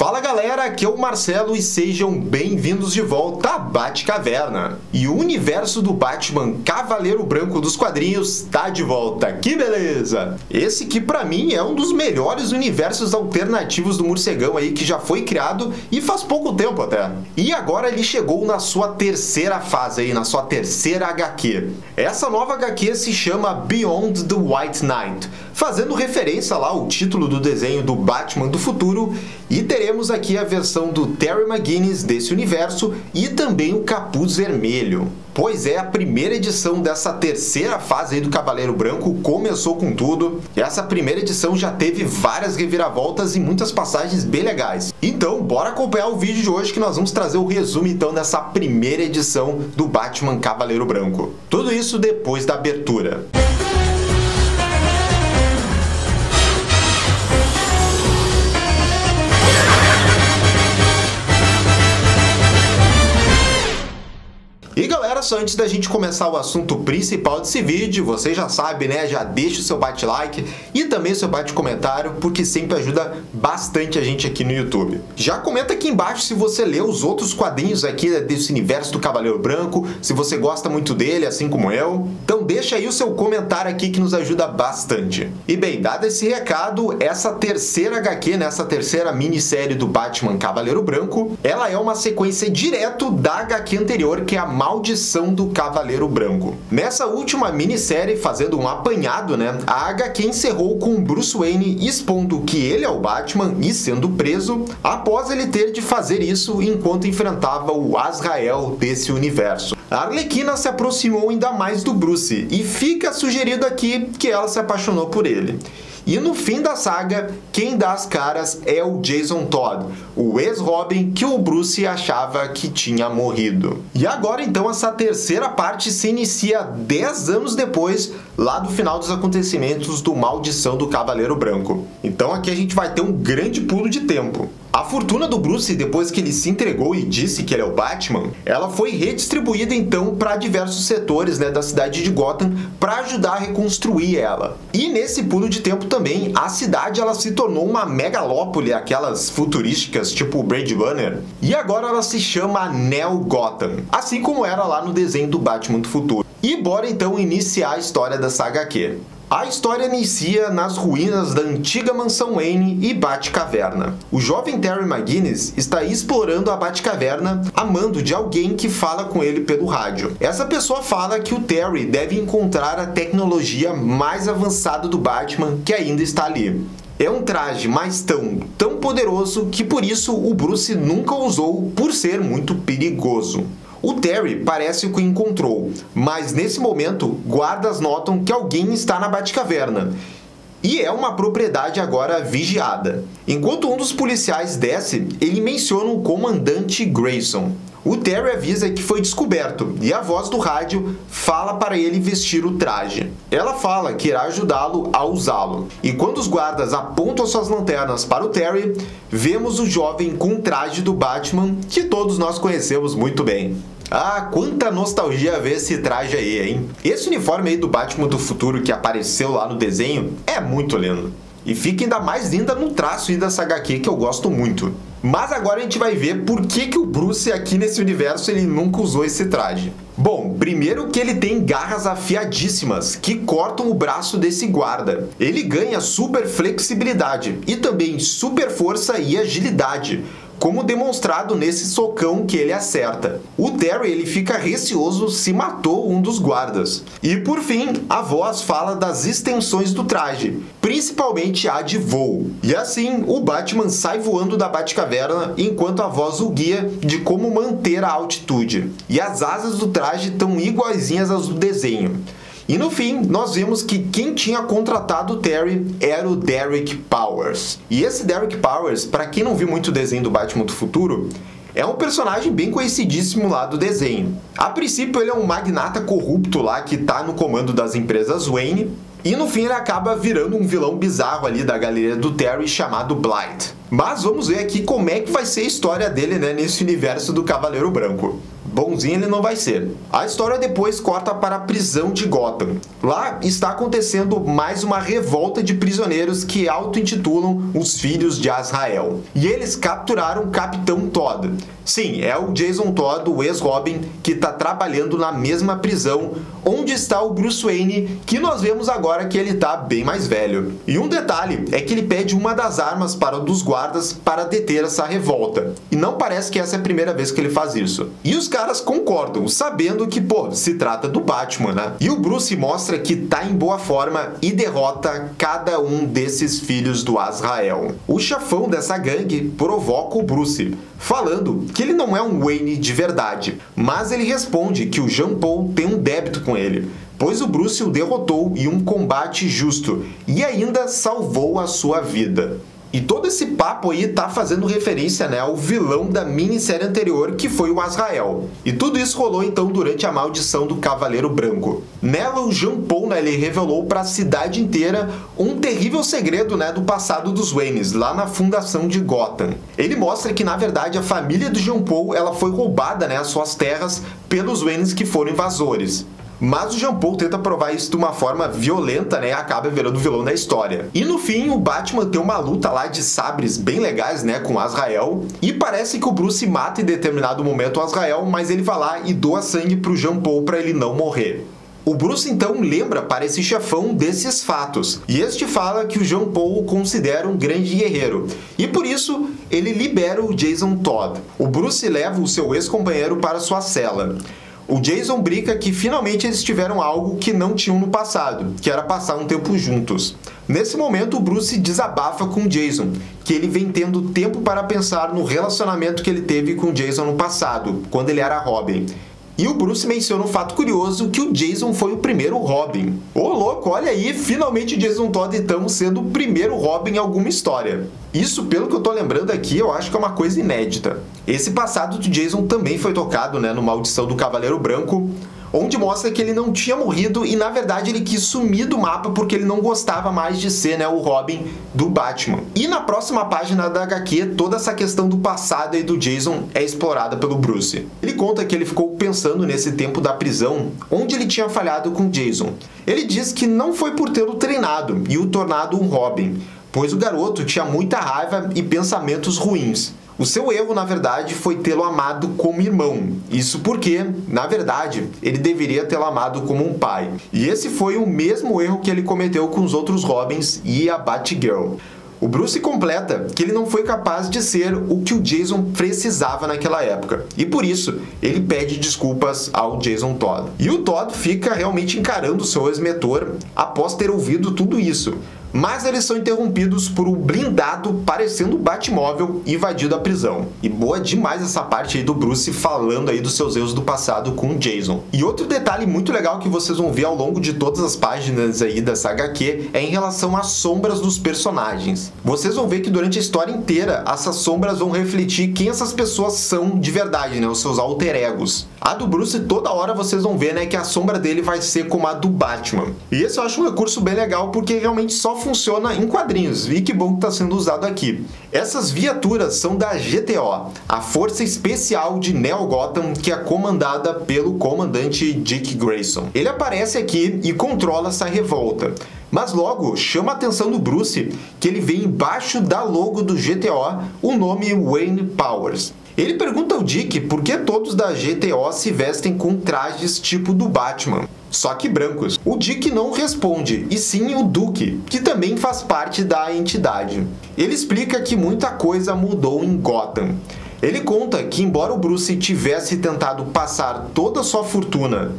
Fala galera, aqui é o Marcelo e sejam bem-vindos de volta à Batcaverna. E o universo do Batman Cavaleiro Branco dos quadrinhos tá de volta, que beleza! Esse que pra mim é um dos melhores universos alternativos do morcegão aí que já foi criado e faz pouco tempo até. E agora ele chegou na sua terceira fase aí, na sua terceira HQ. Essa nova HQ se chama Beyond the White Knight, fazendo referência lá ao título do desenho do Batman do futuro, e teremos aqui a versão do Terry McGinnis desse universo e também o Capuz Vermelho. Pois é, a primeira edição dessa terceira fase aí do Cavaleiro Branco começou com tudo. E essa primeira edição já teve várias reviravoltas e muitas passagens bem legais. Então, bora acompanhar o vídeo de hoje que nós vamos trazer o resumo então dessa primeira edição do Batman Cavaleiro Branco. Tudo isso depois da abertura. E galera, só antes da gente começar o assunto principal desse vídeo, você já sabe, né? Já deixa o seu bate-like e também o seu bate-comentário, porque sempre ajuda bastante a gente aqui no YouTube. Já comenta aqui embaixo se você leu os outros quadrinhos aqui desse universo do Cavaleiro Branco, se você gosta muito dele, assim como eu. Então deixa aí o seu comentário aqui que nos ajuda bastante. E bem, dado esse recado, essa terceira HQ, né? Essa terceira minissérie do Batman Cavaleiro Branco, ela é uma sequência direto da HQ anterior, que é a Maldição do Cavaleiro Branco. Nessa última minissérie, fazendo um apanhado, né, a HQ encerrou com Bruce Wayne expondo que ele é o Batman e sendo preso, após ele ter de fazer isso enquanto enfrentava o Azrael desse universo. A Arlequina se aproximou ainda mais do Bruce e fica sugerido aqui que ela se apaixonou por ele. E no fim da saga, quem dá as caras é o Jason Todd, o ex-Robin que o Bruce achava que tinha morrido. E agora então essa terceira parte se inicia 10 anos depois, lá do final dos acontecimentos do Maldição do Cavaleiro Branco. Então aqui a gente vai ter um grande pulo de tempo. A fortuna do Bruce, depois que ele se entregou e disse que ele é o Batman, ela foi redistribuída então para diversos setores, né, da cidade de Gotham para ajudar a reconstruir ela. E nesse pulo de tempo também, a cidade ela se tornou uma megalópole, aquelas futurísticas tipo Blade Runner, e agora ela se chama Neo Gotham, assim como era lá no desenho do Batman do futuro. E bora então iniciar a história dessa HQ. A história inicia nas ruínas da antiga mansão Wayne e Batcaverna. O jovem Terry McGinnis está explorando a Batcaverna a mando de alguém que fala com ele pelo rádio. Essa pessoa fala que o Terry deve encontrar a tecnologia mais avançada do Batman que ainda está ali. É um traje mais tão poderoso que por isso o Bruce nunca usou por ser muito perigoso. O Terry parece o que encontrou, mas nesse momento, guardas notam que alguém está na Batcaverna. E é uma propriedade agora vigiada. Enquanto um dos policiais desce, ele menciona o comandante Grayson. O Terry avisa que foi descoberto e a voz do rádio fala para ele vestir o traje. Ela fala que irá ajudá-lo a usá-lo. E quando os guardas apontam suas lanternas para o Terry, vemos o jovem com o traje do Batman que todos nós conhecemos muito bem. Ah, quanta nostalgia ver esse traje aí, hein? Esse uniforme aí do Batman do futuro que apareceu lá no desenho é muito lindo. E fica ainda mais linda no traço aí dessa HQ que eu gosto muito. Mas agora a gente vai ver por que o Bruce aqui nesse universo ele nunca usou esse traje. Bom, primeiro que ele tem garras afiadíssimas que cortam o braço desse guarda. Ele ganha super flexibilidade e também super força e agilidade, como demonstrado nesse socão que ele acerta. O Terry ele fica receoso se matou um dos guardas. E por fim, a voz fala das extensões do traje, principalmente a de voo. E assim, o Batman sai voando da Batcaverna enquanto a voz o guia de como manter a altitude. E as asas do traje estão iguaizinhas às do desenho. E no fim, nós vemos que quem tinha contratado o Terry era o Derek Powers. E esse Derek Powers, para quem não viu muito o desenho do Batman do futuro, é um personagem bem conhecidíssimo lá do desenho. A princípio ele é um magnata corrupto lá que tá no comando das empresas Wayne, e no fim ele acaba virando um vilão bizarro ali da galeria do Terry chamado Blight. Mas vamos ver aqui como é que vai ser a história dele, né, nesse universo do Cavaleiro Branco. bonzinho ele não vai ser. A história depois corta para a prisão de Gotham. Lá está acontecendo mais uma revolta de prisioneiros que auto-intitulam os Filhos de Azrael. E eles capturaram o Capitão Todd. Sim, é o Jason Todd, o ex-Robin, que está trabalhando na mesma prisão onde está o Bruce Wayne, que nós vemos agora que ele está bem mais velho. E um detalhe é que ele pede uma das armas para um dos guardas para deter essa revolta. E não parece que essa é a primeira vez que ele faz isso. E os caras concordam, sabendo que, se trata do Batman, né? E o Bruce mostra que tá em boa forma e derrota cada um desses filhos do Azrael. O chefão dessa gangue provoca o Bruce, falando que ele não é um Wayne de verdade, mas ele responde que o Jean Paul tem um débito com ele, pois o Bruce o derrotou em um combate justo e ainda salvou a sua vida. E todo esse papo aí tá fazendo referência, né, ao vilão da minissérie anterior, que foi o Azrael. E tudo isso rolou então durante a maldição do Cavaleiro Branco. Nela, o Jean Paul, né, ele revelou para a cidade inteira um terrível segredo, né, do passado dos Waynes, lá na fundação de Gotham. Ele mostra que, na verdade, a família do Jean Paul ela foi roubada, né, as suas terras pelos Waynes que foram invasores. Mas o Jean Paul tenta provar isso de uma forma violenta, né, e acaba virando o vilão da história. E no fim, o Batman tem uma luta lá de sabres bem legais, né, com Azrael, e parece que o Bruce mata em determinado momento o Azrael, mas ele vai lá e doa sangue pro Jean Paul para ele não morrer. O Bruce então lembra para esse chefão desses fatos, e este fala que o Jean Paul o considera um grande guerreiro, e por isso ele libera o Jason Todd. O Bruce leva o seu ex-companheiro para sua cela. O Jason brinca que finalmente eles tiveram algo que não tinham no passado, que era passar um tempo juntos. Nesse momento, o Bruce desabafa com o Jason, que ele vem tendo tempo para pensar no relacionamento que ele teve com o Jason no passado, quando ele era Robin. E o Bruce menciona um fato curioso, que o Jason foi o primeiro Robin. Ô louco, olha aí, finalmente o Jason Todd então sendo o primeiro Robin em alguma história. Isso, pelo que eu tô lembrando aqui, eu acho que é uma coisa inédita. Esse passado do Jason também foi tocado, né, no Maldição do Cavaleiro Branco, onde mostra que ele não tinha morrido e, na verdade, ele quis sumir do mapa porque ele não gostava mais de ser, né, o Robin do Batman. E na próxima página da HQ, toda essa questão do passado e do Jason é explorada pelo Bruce. Ele conta que ele ficou pensando nesse tempo da prisão, onde ele tinha falhado com o Jason. Ele diz que não foi por tê-lo treinado e o tornado um Robin, pois o garoto tinha muita raiva e pensamentos ruins. O seu erro, na verdade, foi tê-lo amado como irmão. Isso porque, na verdade, ele deveria tê-lo amado como um pai. E esse foi o mesmo erro que ele cometeu com os outros Robins e a Batgirl. O Bruce completa que ele não foi capaz de ser o que o Jason precisava naquela época. E por isso, ele pede desculpas ao Jason Todd. E o Todd fica realmente encarando o seu ex-mentor após ter ouvido tudo isso. Mas eles são interrompidos por um blindado parecendo o Batmóvel invadindo a prisão. E boa demais essa parte aí do Bruce falando aí dos seus erros do passado com o Jason. E outro detalhe muito legal que vocês vão ver ao longo de todas as páginas aí dessa HQ é em relação às sombras dos personagens. Vocês vão ver que durante a história inteira essas sombras vão refletir quem essas pessoas são de verdade, né, os seus alter egos. A do Bruce toda hora vocês vão ver, né, que a sombra dele vai ser como a do Batman. E esse eu acho um recurso bem legal porque realmente só funciona em quadrinhos, e que bom que está sendo usado aqui. Essas viaturas são da GTO, a Força Especial de Neo Gotham, que é comandada pelo comandante Dick Grayson. Ele aparece aqui e controla essa revolta. Mas logo chama a atenção do Bruce que ele vê embaixo da logo do GTO o nome Wayne Powers. Ele pergunta ao Dick por que todos da GTO se vestem com trajes tipo do Batman, só que brancos. O Dick não responde, e sim o Duke, que também faz parte da entidade. Ele explica que muita coisa mudou em Gotham. Ele conta que, embora o Bruce tivesse tentado passar toda a sua fortuna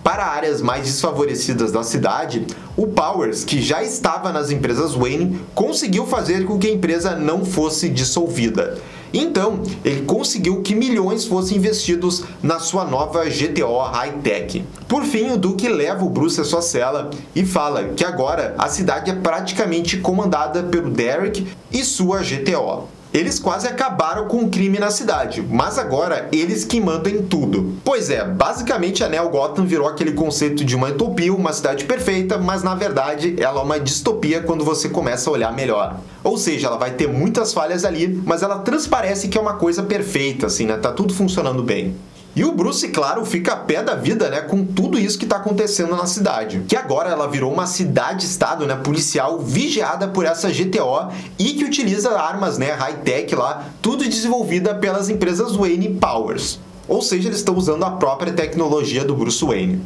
para áreas mais desfavorecidas da cidade, o Powers, que já estava nas empresas Wayne, conseguiu fazer com que a empresa não fosse dissolvida. Então, ele conseguiu que milhões fossem investidos na sua nova GTO High-Tech. Por fim, o Duke leva o Bruce à sua cela e fala que agora a cidade é praticamente comandada pelo Derek e sua GTO. Eles quase acabaram com o crime na cidade, mas agora eles que mandam em tudo. Pois é, basicamente a Neo Gotham virou aquele conceito de uma utopia, uma cidade perfeita, mas na verdade ela é uma distopia quando você começa a olhar melhor. Ou seja, ela vai ter muitas falhas ali, mas ela transparece que é uma coisa perfeita, assim, né? Tá tudo funcionando bem. E o Bruce, claro, fica a pé da vida, né, com tudo isso que tá acontecendo na cidade. Que agora ela virou uma cidade-estado, né, policial, vigiada por essa GTO e que utiliza armas, né, high-tech lá, tudo desenvolvida pelas empresas Wayne Powers. Ou seja, eles estão usando a própria tecnologia do Bruce Wayne.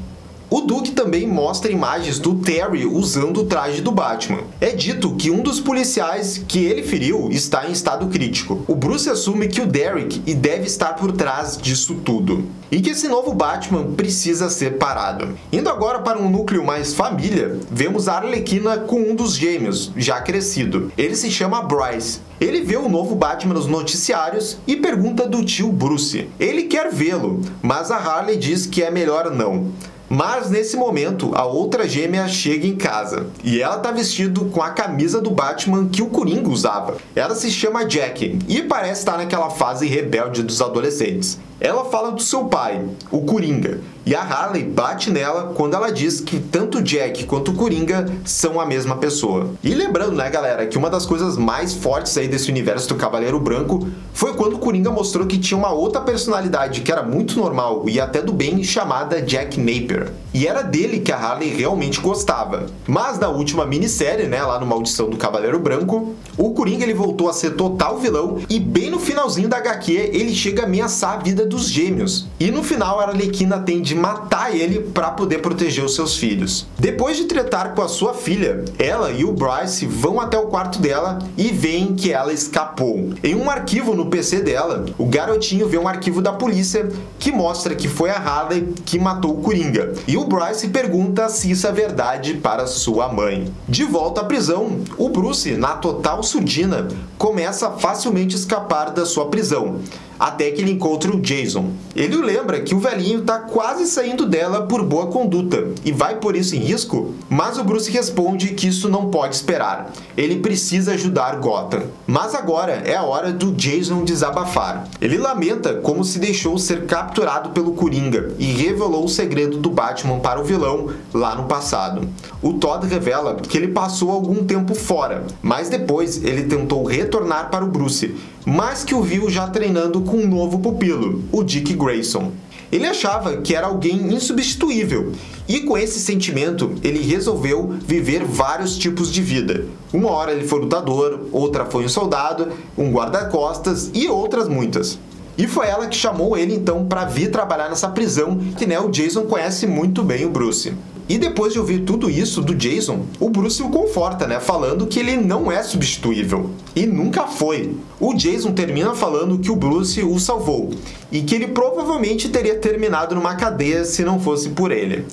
O Duke também mostra imagens do Terry usando o traje do Batman. É dito que um dos policiais que ele feriu está em estado crítico. O Bruce assume que o Derek deve estar por trás disso tudo. E que esse novo Batman precisa ser parado. Indo agora para um núcleo mais família, vemos a Arlequina com um dos gêmeos, já crescido. Ele se chama Bryce. Ele vê o novo Batman nos noticiários e pergunta do tio Bruce. Ele quer vê-lo, mas a Harley diz que é melhor não. Mas nesse momento, a outra gêmea chega em casa e ela tá vestida com a camisa do Batman que o Coringa usava. Ela se chama Jack e parece estar naquela fase rebelde dos adolescentes. Ela fala do seu pai, o Coringa, e a Harley bate nela quando ela diz que tanto Jack quanto o Coringa são a mesma pessoa. E lembrando, né, galera, que uma das coisas mais fortes aí desse universo do Cavaleiro Branco foi quando o Coringa mostrou que tinha uma outra personalidade que era muito normal e até do bem, chamada Jack Napier. E era dele que a Harley realmente gostava. Mas na última minissérie, né, lá no Maldição do Cavaleiro Branco, o Coringa ele voltou a ser total vilão e bem no finalzinho da HQ ele chega a ameaçar a vida dos gêmeos. E no final a Arlequina tem de matar ele para poder proteger os seus filhos. Depois de tretar com a sua filha, ela e o Bryce vão até o quarto dela e veem que ela escapou. Em um arquivo no PC dela, o garotinho vê um arquivo da polícia que mostra que foi a Harley que matou o Coringa. E o Bryce pergunta se isso é verdade para sua mãe. De volta à prisão, o Bruce, na total surdina, começa a facilmente escapar da sua prisão, até que ele encontra o Jason. Ele lembra que o velhinho está quase saindo dela por boa conduta e vai pôr isso em risco, mas o Bruce responde que isso não pode esperar. Ele precisa ajudar Gotham. Mas agora é a hora do Jason desabafar. Ele lamenta como se deixou ser capturado pelo Coringa e revelou o segredo do Batman para o vilão lá no passado. O Todd revela que ele passou algum tempo fora, mas depois ele tentou retornar para o Bruce, mas que o viu já treinando com um novo pupilo, o Dick Grayson. Ele achava que era alguém insubstituível, e com esse sentimento ele resolveu viver vários tipos de vida. Uma hora ele foi lutador, outra foi um soldado, um guarda-costas e outras muitas. E foi ela que chamou ele então para vir trabalhar nessa prisão que, né, o Jason conhece muito bem o Bruce. E depois de ouvir tudo isso do Jason, o Bruce o conforta, né, falando que ele não é substituível. E nunca foi. O Jason termina falando que o Bruce o salvou e que ele provavelmente teria terminado numa cadeia se não fosse por ele.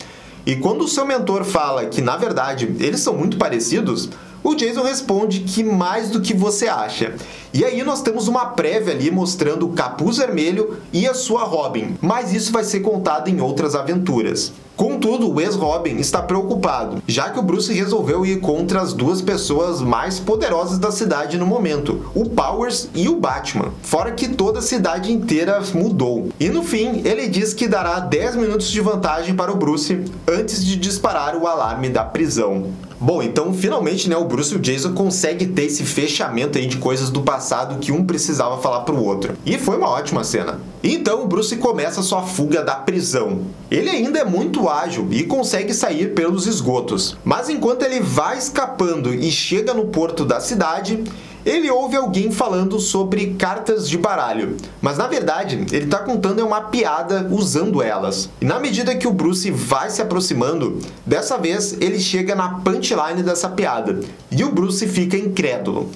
E quando o seu mentor fala que, na verdade, eles são muito parecidos, o Jason responde que mais do que você acha. E aí nós temos uma prévia ali mostrando o Capuz Vermelho e a sua Robin, mas isso vai ser contado em outras aventuras. Contudo, o ex-Robin está preocupado, já que o Bruce resolveu ir contra as duas pessoas mais poderosas da cidade no momento, o Powers e o Batman, fora que toda a cidade inteira mudou. E no fim, ele diz que dará 10 minutos de vantagem para o Bruce antes de disparar o alarme da prisão. Bom, então finalmente, né, o Bruce e o Jason conseguem ter esse fechamento aí de coisas do passado que um precisava falar pro outro. E foi uma ótima cena. Então o Bruce começa sua fuga da prisão. Ele ainda é muito ágil e consegue sair pelos esgotos. Mas enquanto ele vai escapando e chega no porto da cidade, ele ouve alguém falando sobre cartas de baralho, mas na verdade ele está contando uma piada usando elas. E na medida que o Bruce vai se aproximando, dessa vez ele chega na punchline dessa piada, e o Bruce fica incrédulo.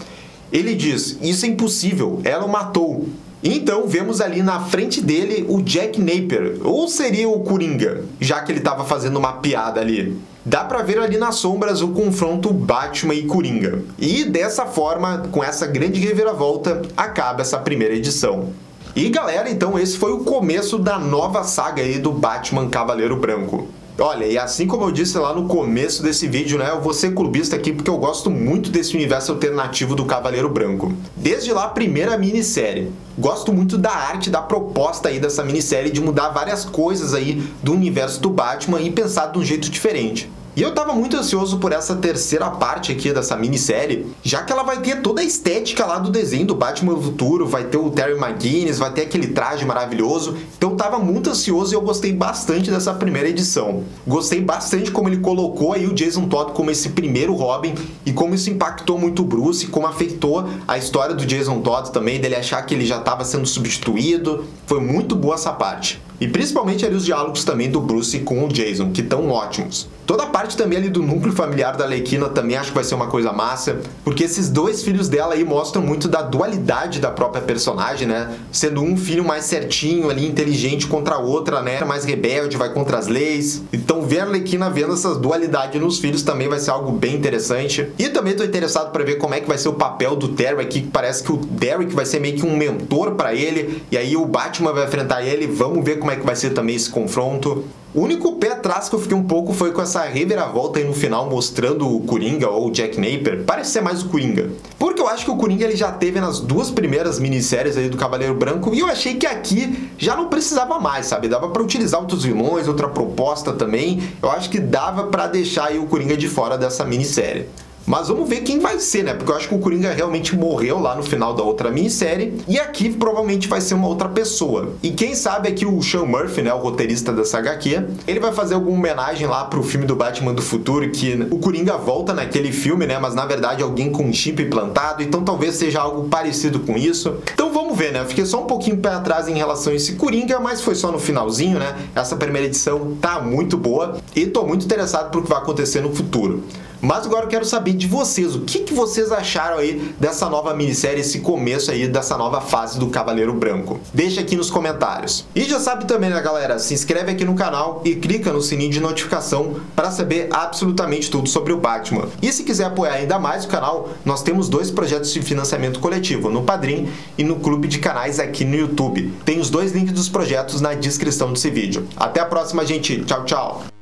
Ele diz, isso é impossível, ela o matou. Então vemos ali na frente dele o Jack Napier, ou seria o Coringa, já que ele estava fazendo uma piada ali. Dá pra ver ali nas sombras o confronto Batman e Coringa. E dessa forma, com essa grande reviravolta, acaba essa primeira edição. E galera, então esse foi o começo da nova saga aí do Batman Cavaleiro Branco. Olha, e assim como eu disse lá no começo desse vídeo, né, eu vou ser clubista aqui porque eu gosto muito desse universo alternativo do Cavaleiro Branco. Desde lá a primeira minissérie. Gosto muito da arte, da proposta aí dessa minissérie de mudar várias coisas aí do universo do Batman e pensar de um jeito diferente. E eu tava muito ansioso por essa terceira parte aqui dessa minissérie, já que ela vai ter toda a estética lá do desenho do Batman do futuro, vai ter o Terry McGinnis, vai ter aquele traje maravilhoso. Então eu tava muito ansioso e eu gostei bastante dessa primeira edição. Gostei bastante como ele colocou aí o Jason Todd como esse primeiro Robin e como isso impactou muito o Bruce, como afetou a história do Jason Todd também, dele achar que ele já estava sendo substituído. Foi muito boa essa parte. E principalmente ali os diálogos também do Bruce com o Jason, que estão ótimos. Toda a parte também ali do núcleo familiar da Arlequina também acho que vai ser uma coisa massa, porque esses dois filhos dela aí mostram muito da dualidade da própria personagem, né? Sendo um filho mais certinho ali, inteligente contra a outra, né? Mais rebelde, vai contra as leis. Então ver a Arlequina vendo essas dualidades nos filhos também vai ser algo bem interessante. E também tô interessado para ver como é que vai ser o papel do Terry aqui, que parece que o Derek vai ser meio que um mentor para ele, e aí o Batman vai enfrentar ele. Vamos ver como é que vai ser também esse confronto. O único pé atrás que eu fiquei um pouco foi com essa reviravolta aí no final mostrando o Coringa ou o Jack Napier. Parece ser mais o Coringa. Porque eu acho que o Coringa ele já teve nas duas primeiras minisséries aí do Cavaleiro Branco e eu achei que aqui já não precisava mais, sabe? Dava pra utilizar outros vilões, outra proposta também. Eu acho que dava pra deixar aí o Coringa de fora dessa minissérie. Mas vamos ver quem vai ser, né? Porque eu acho que o Coringa realmente morreu lá no final da outra minissérie. E aqui provavelmente vai ser uma outra pessoa. E quem sabe aqui o Sean Murphy, né? O roteirista dessa HQ. Ele vai fazer alguma homenagem lá pro filme do Batman do futuro. Que o Coringa volta naquele filme, né? Mas na verdade alguém com um chip implantado. Então talvez seja algo parecido com isso. Então vamos ver, né? Eu fiquei só um pouquinho pé atrás em relação a esse Coringa. Mas foi só no finalzinho, né? Essa primeira edição tá muito boa. E tô muito interessado pro que vai acontecer no futuro. Mas agora eu quero saber de vocês, o que vocês acharam aí dessa nova minissérie, esse começo aí dessa nova fase do Cavaleiro Branco? Deixa aqui nos comentários. E já sabe também, né, galera, se inscreve aqui no canal e clica no sininho de notificação para saber absolutamente tudo sobre o Batman. E se quiser apoiar ainda mais o canal, nós temos dois projetos de financiamento coletivo, no Padrim e no Clube de Canais aqui no YouTube. Tem os dois links dos projetos na descrição desse vídeo. Até a próxima, gente. Tchau, tchau!